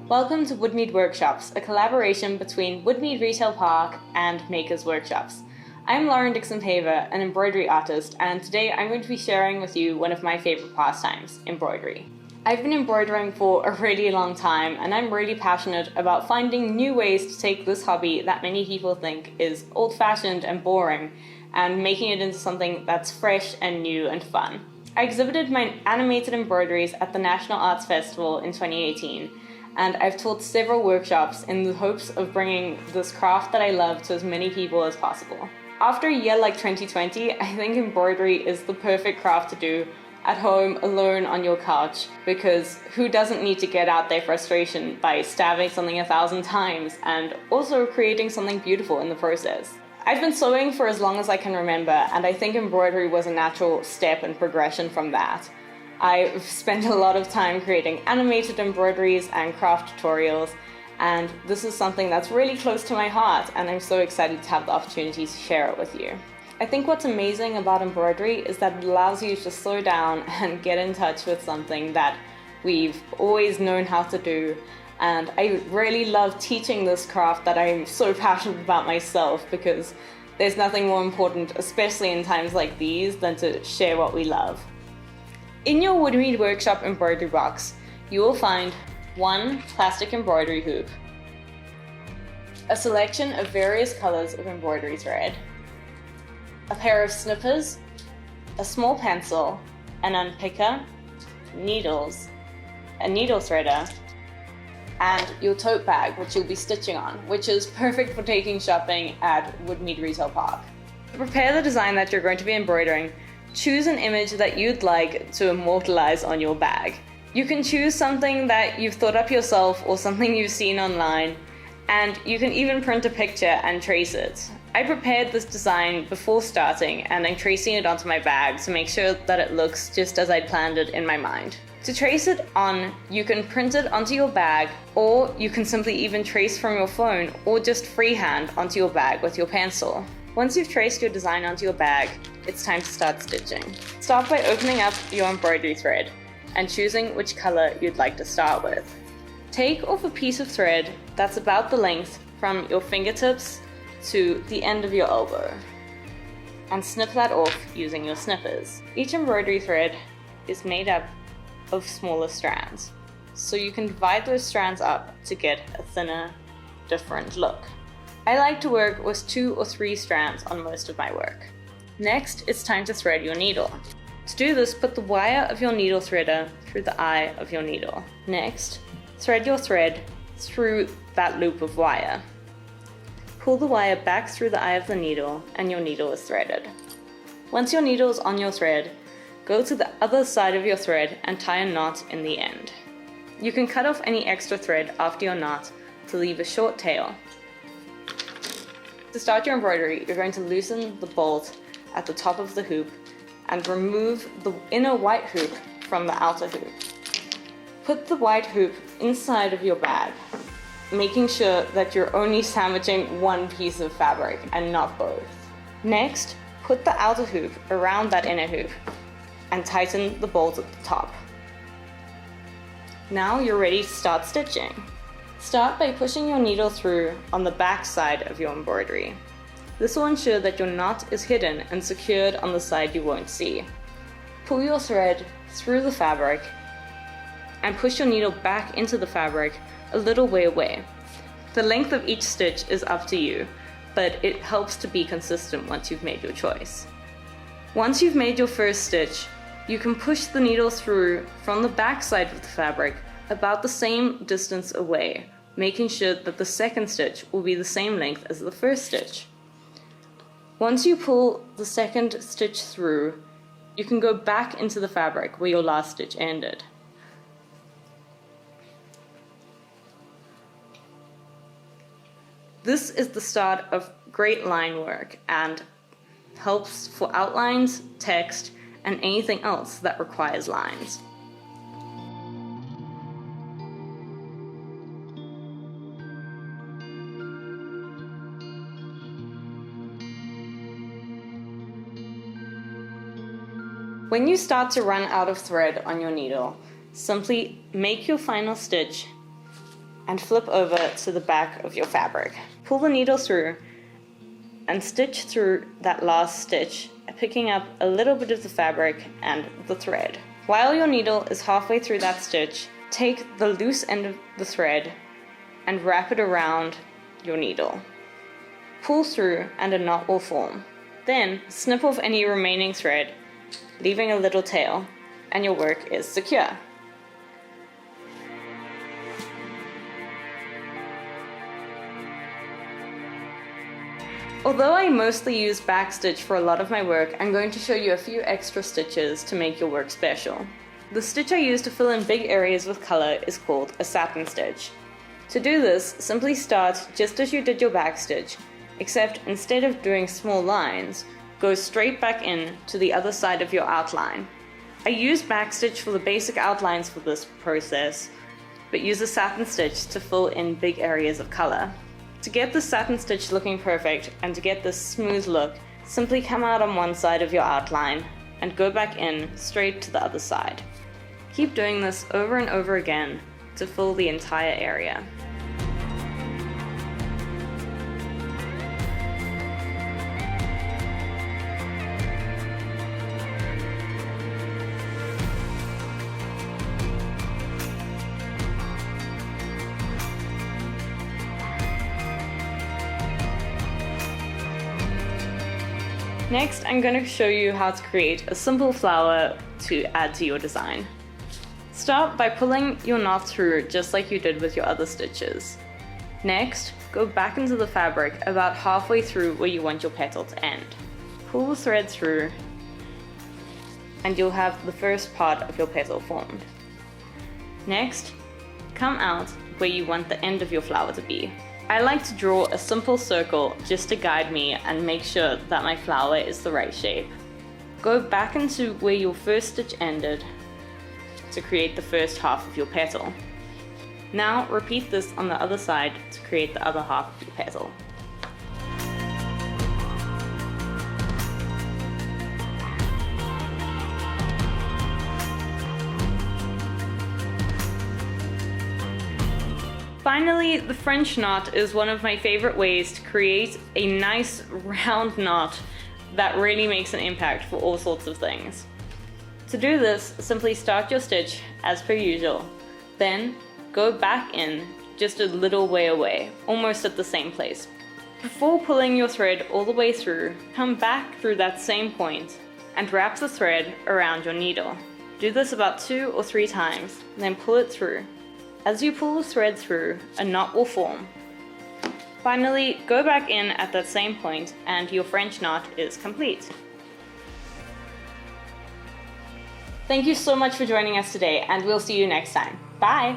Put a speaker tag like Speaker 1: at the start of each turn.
Speaker 1: Welcome to Woodmead Workshops, a collaboration between Woodmead Retail Park and Makers Workshops. I'm Lauren Dixon-Paver, an embroidery artist, and today I'm going to be sharing with you one of my favorite pastimes, embroidery. I've been embroidering for a really long time, and I'm really passionate about finding new ways to take this hobby that many people think is old-fashioned and boring, and making it into something that's fresh and new and fun. I exhibited my animated embroideries at the National Arts Festival in 2018, and I've taught several workshops in the hopes of bringing this craft that I love to as many people as possible. After a year like 2020, I think embroidery is the perfect craft to do at home alone on your couch, because who doesn't need to get out their frustration by stabbing something 1,000 times and also creating something beautiful in the process. I've been sewing for as long as I can remember, and I think embroidery was a natural step and progression from that. I've spent a lot of time creating animated embroideries and craft tutorials, and this is something that's really close to my heart, and I'm so excited to have the opportunity to share it with you. I think what's amazing about embroidery is that it allows you to slow down and get in touch with something that we've always known how to do, and I really love teaching this craft that I'm so passionate about myself, because there's nothing more important, especially in times like these, than to share what we love. In your Woodmead Workshop embroidery box, you will find one plastic embroidery hoop, a selection of various colors of embroidery thread, a pair of snippers, a small pencil, an unpicker, needles, a needle threader, and your tote bag, which you'll be stitching on, which is perfect for taking shopping at Woodmead Retail Park. To prepare the design that you're going to be embroidering, choose an image that you'd like to immortalize on your bag. You can choose something that you've thought up yourself or something you've seen online, and you can even print a picture and trace it. I prepared this design before starting, and I'm tracing it onto my bag to make sure that it looks just as I'd planned it in my mind. To trace it on, you can print it onto your bag, or you can simply even trace from your phone or just freehand onto your bag with your pencil. Once you've traced your design onto your bag, it's time to start stitching. Start by opening up your embroidery thread and choosing which color you'd like to start with. Take off a piece of thread that's about the length from your fingertips to the end of your elbow, and snip that off using your snippers. Each embroidery thread is made up of smaller strands, so you can divide those strands up to get a thinner, different look. I like to work with 2 or 3 strands on most of my work. Next, it's time to thread your needle. To do this, put the wire of your needle threader through the eye of your needle. Next, thread your thread through that loop of wire. Pull the wire back through the eye of the needle, and your needle is threaded. Once your needle is on your thread, go to the other side of your thread and tie a knot in the end. You can cut off any extra thread after your knot to leave a short tail. To start your embroidery, you're going to loosen the bolt at the top of the hoop and remove the inner white hoop from the outer hoop. Put the white hoop inside of your bag, making sure that you're only sandwiching one piece of fabric and not both. Next, put the outer hoop around that inner hoop and tighten the bolt at the top. Now you're ready to start stitching. Start by pushing your needle through on the back side of your embroidery. This will ensure that your knot is hidden and secured on the side you won't see. Pull your thread through the fabric and push your needle back into the fabric a little way away. The length of each stitch is up to you, but it helps to be consistent once you've made your choice. Once you've made your first stitch, you can push the needle through from the back side of the fabric about the same distance away, making sure that the second stitch will be the same length as the first stitch. Once you pull the second stitch through, you can go back into the fabric where your last stitch ended. This is the start of great line work and helps for outlines, text, and anything else that requires lines. When you start to run out of thread on your needle, simply make your final stitch and flip over to the back of your fabric. Pull the needle through and stitch through that last stitch, picking up a little bit of the fabric and the thread. While your needle is halfway through that stitch, take the loose end of the thread and wrap it around your needle. Pull through and a knot will form. Then snip off any remaining thread, leaving a little tail, and your work is secure. Although I mostly use backstitch for a lot of my work, I'm going to show you a few extra stitches to make your work special. The stitch I use to fill in big areas with color is called a satin stitch. To do this, simply start just as you did your backstitch, except instead of doing small lines, go straight back in to the other side of your outline. I use backstitch for the basic outlines for this process, but use a satin stitch to fill in big areas of color. To get the satin stitch looking perfect and to get this smooth look, simply come out on one side of your outline and go back in straight to the other side. Keep doing this over and over again to fill the entire area. Next, I'm going to show you how to create a simple flower to add to your design. Start by pulling your knot through just like you did with your other stitches. Next, go back into the fabric about halfway through where you want your petal to end. Pull the thread through and you'll have the first part of your petal formed. Next, come out where you want the end of your flower to be. I like to draw a simple circle just to guide me and make sure that my flower is the right shape. Go back into where your first stitch ended to create the first half of your petal. Now repeat this on the other side to create the other half of your petal. Finally, the French knot is one of my favorite ways to create a nice round knot that really makes an impact for all sorts of things. To do this, simply start your stitch as per usual, then go back in just a little way away, almost at the same place. Before pulling your thread all the way through, come back through that same point and wrap the thread around your needle. Do this about 2 or 3 times, then pull it through. As you pull the thread through, a knot will form. Finally, go back in at that same point and your French knot is complete. Thank you so much for joining us today, and we'll see you next time. Bye!